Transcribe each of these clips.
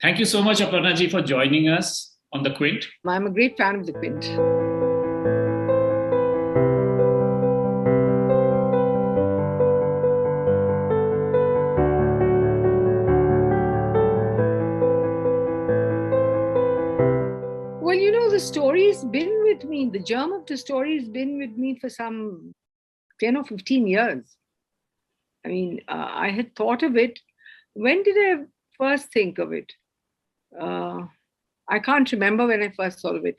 Thank you so much, Aparna ji, for joining us on the Quint. I'm a great fan of the Quint. Well, the story's been with me. The germ of the story's been with me for some 10 or 15 years. I mean, I had thought of it. When did I first think of it? I can't remember when I first thought of it.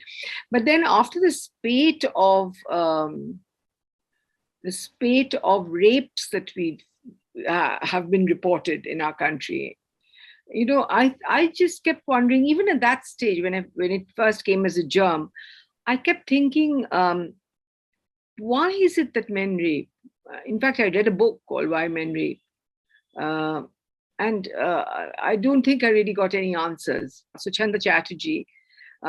But then after the spate of rapes that we have been reported in our country, I just kept wondering, even at that stage when it first came as a germ, I kept thinking, why is it that men rape? In fact, I read a book called Why Men Rape. And I don't think I really got any answers. Suchanda Chatterjee,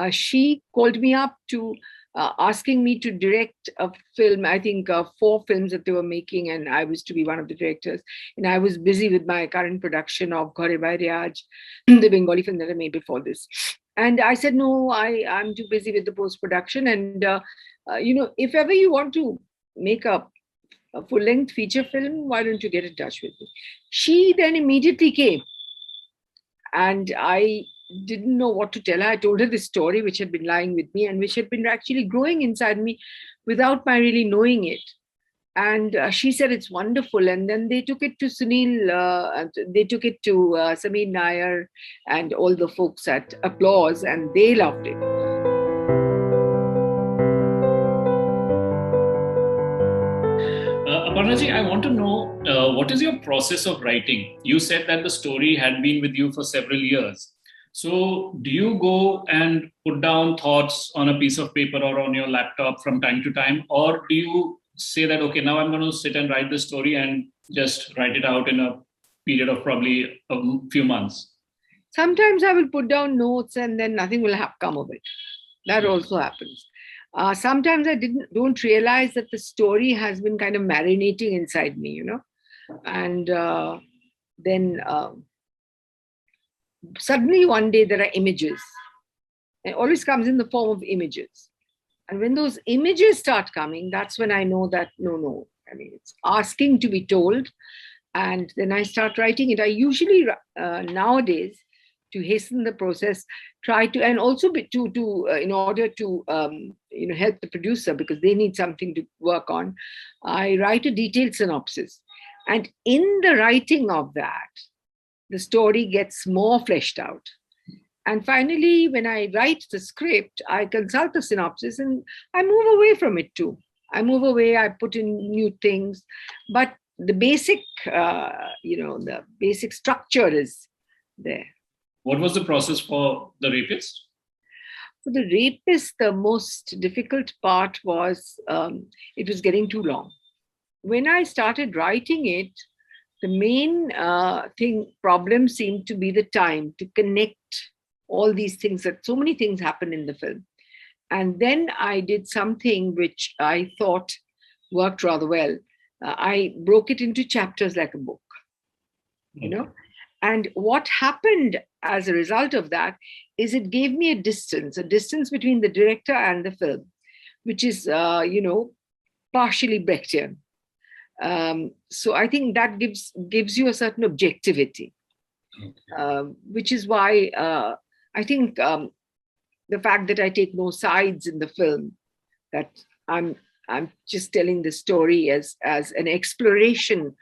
she called me up to asking me to direct a film, I think 4 films that they were making, and I was to be one of the directors. And I was busy with my current production of Ghore Bai Riyaj, the Bengali film that I made before this. And I said, no, I'm too busy with the post-production. And, if ever you want to make a full-length feature film, why don't you get in touch with me? She then immediately came, and I didn't know what to tell her. I told her this story, which had been lying with me and which had been actually growing inside me without my really knowing it. And she said it's wonderful. And then they took it to Sunil, they took it to Sameer Nair and all the folks at Applause, and they loved it. Aparna ji, I want to know what is your process of writing? You said that the story had been with you for several years. So do you go and put down thoughts on a piece of paper or on your laptop from time to time? Or do you say that, okay, now I'm going to sit and write the story and just write it out in a period of probably a few months? Sometimes I will put down notes and then nothing will have come of it. That also happens. Sometimes I don't realize that the story has been kind of marinating inside me, and then suddenly one day there are images. It always comes in the form of images. And when those images start coming, that's when I know that, no, I mean, it's asking to be told. And then I start writing it. I usually, nowadays, to hasten the process, try to, and also in order to, help the producer, because they need something to work on, I write a detailed synopsis. And in the writing of that, the story gets more fleshed out. And finally, when I write the script, I consult the synopsis and I move away from it too. I move away, I put in new things, but the basic, the basic structure is there. What was the process for The Rapist? For The Rapist, the most difficult part was it was getting too long. When I started writing it, the main problem seemed to be the time to connect all these things, that so many things happen in the film. And then I did something which I thought worked rather well. I broke it into chapters like a book, And what happened as a result of that is it gave me a distance between the director and the film, which is, partially Brechtian. So I think that gives you a certain objectivity, which is why I think the fact that I take no sides in the film, that I'm just telling the story as an exploration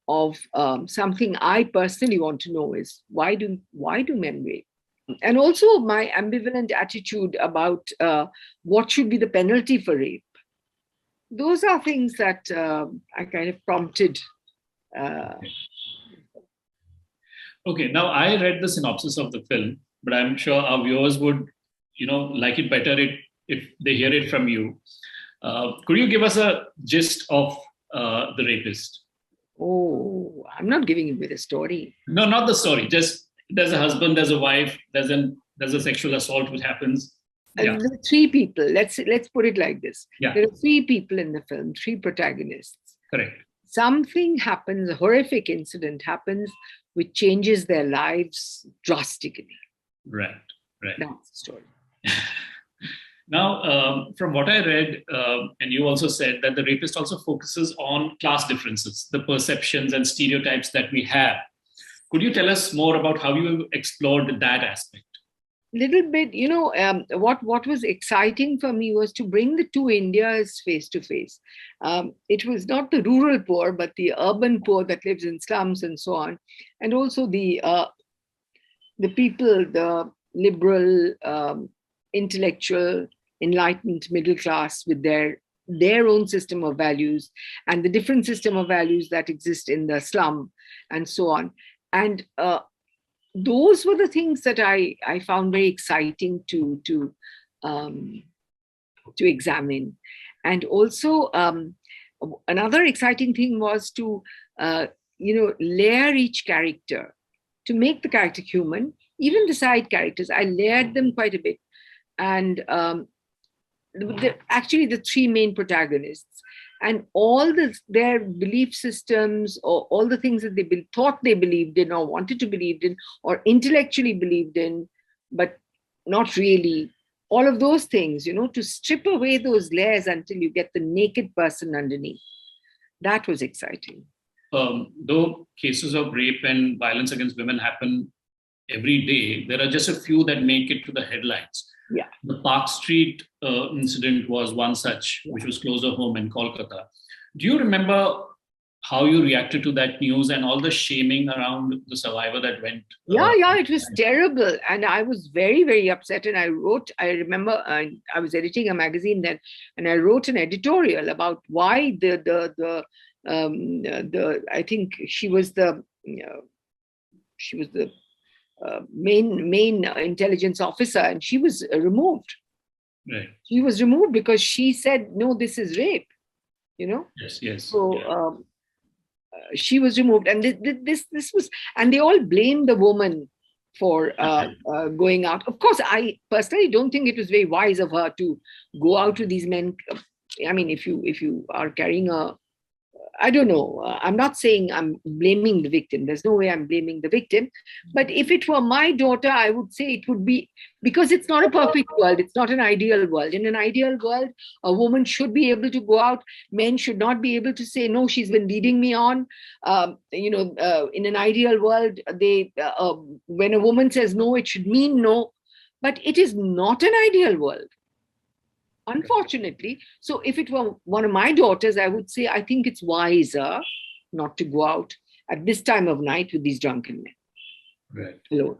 of something I personally want to know, is why do men rape? And also my ambivalent attitude about what should be the penalty for rape. Those are things that I kind of prompted. Okay, now I read the synopsis of the film, but I'm sure our viewers would, like it better if they hear it from you. Could you give us a gist of The Rapist? Oh, I'm not giving you the story. No, not the story. Just there's a husband, there's a wife, there's a sexual assault which happens. Yeah. There are 3 people. Let's put it like this. Yeah. There are 3 people in the film, 3 protagonists. Correct. Something happens, a horrific incident happens, which changes their lives drastically. Right. Right. That's the story. Now, from what I read, and you also said that the rapist also focuses on class differences, the perceptions and stereotypes that we have. Could you tell us more about how you explored that aspect? Little bit, what was exciting for me was to bring the two Indias face to face. It was not the rural poor, but the urban poor that lives in slums and so on, and also the people, the liberal, intellectual, enlightened middle class with their own system of values and the different system of values that exist in the slum and so on. And those were the things that I found very exciting um, to examine. And also another exciting thing was to layer each character, to make the character human. Even the side characters, I layered them quite a bit. And actually the three main protagonists and all their belief systems, or all the things that they thought they believed in or wanted to believe in or intellectually believed in, but not really. All of those things, to strip away those layers until you get the naked person underneath. That was exciting. Though cases of rape and violence against women happen every day, there are just a few that make it to the headlines. Yeah. The Park Street incident was one such, which was closer home in Kolkata. Do you remember how you reacted to that news and all the shaming around the survivor that went? Yeah, it was terrible. And I was very, very upset. And I remember I was editing a magazine then, and I wrote an editorial about why I think she was the main intelligence officer, and she was removed. Right. She was removed because she said, no, this is rape, Yes. So she was removed, and this was, and they all blamed the woman for going out. Of course, I personally don't think it was very wise of her to go out with these men. I mean, if you are carrying I don't know. I'm not saying I'm blaming the victim. There's no way I'm blaming the victim. But if it were my daughter, I would say it would be, because it's not a perfect world. It's not an ideal world. In an ideal world, a woman should be able to go out. Men should not be able to say, no, she's been leading me on. In an ideal world, when a woman says no, it should mean no. But it is not an ideal world, unfortunately. So if it were one of my daughters, I would say I think it's wiser not to go out at this time of night with these drunken men alone.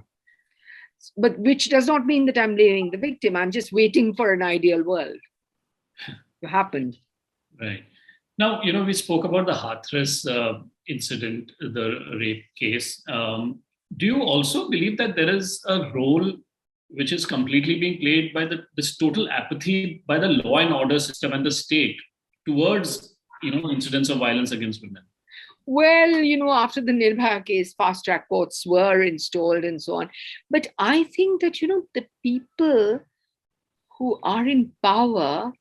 But which does not mean that I'm blaming the victim. I'm just waiting for an ideal world to happen. Right. Now, we spoke about the Hathras incident, the rape case. Do you also believe that there is a role which is completely being played by this total apathy by the law and order system and the state towards, incidents of violence against women? Well, after the Nirbhaya case, fast-track courts were installed and so on. But I think that, the people who are in power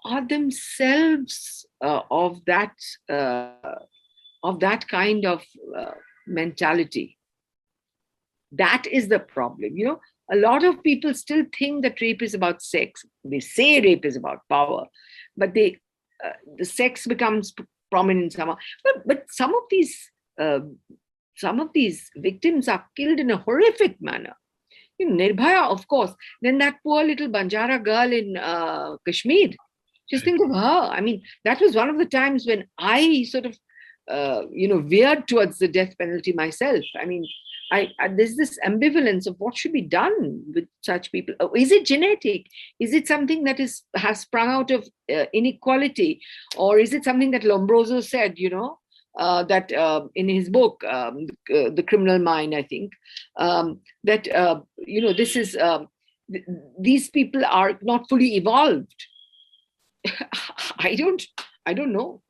are themselves of that kind of mentality. That is the problem. A lot of people still think that rape is about sex. They say rape is about power, but the sex becomes prominent somehow. But some of these victims are killed in a horrific manner. Nirbhaya, of course. Then that poor little Banjara girl in Kashmir. Just think of her. I mean, that was one of the times when I sort of, veered towards the death penalty myself. I mean, there's this ambivalence of what should be done with such people. Is it genetic? Is it something that has sprung out of inequality? Or is it something that Lombroso said, that in his book, The Criminal Mind, I think, that, this is, these people are not fully evolved. I don't know.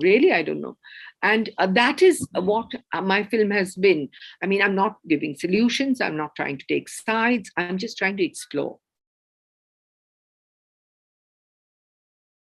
Really, I don't know. And that is what my film has been. I mean, I'm not giving solutions. I'm not trying to take sides. I'm just trying to explore.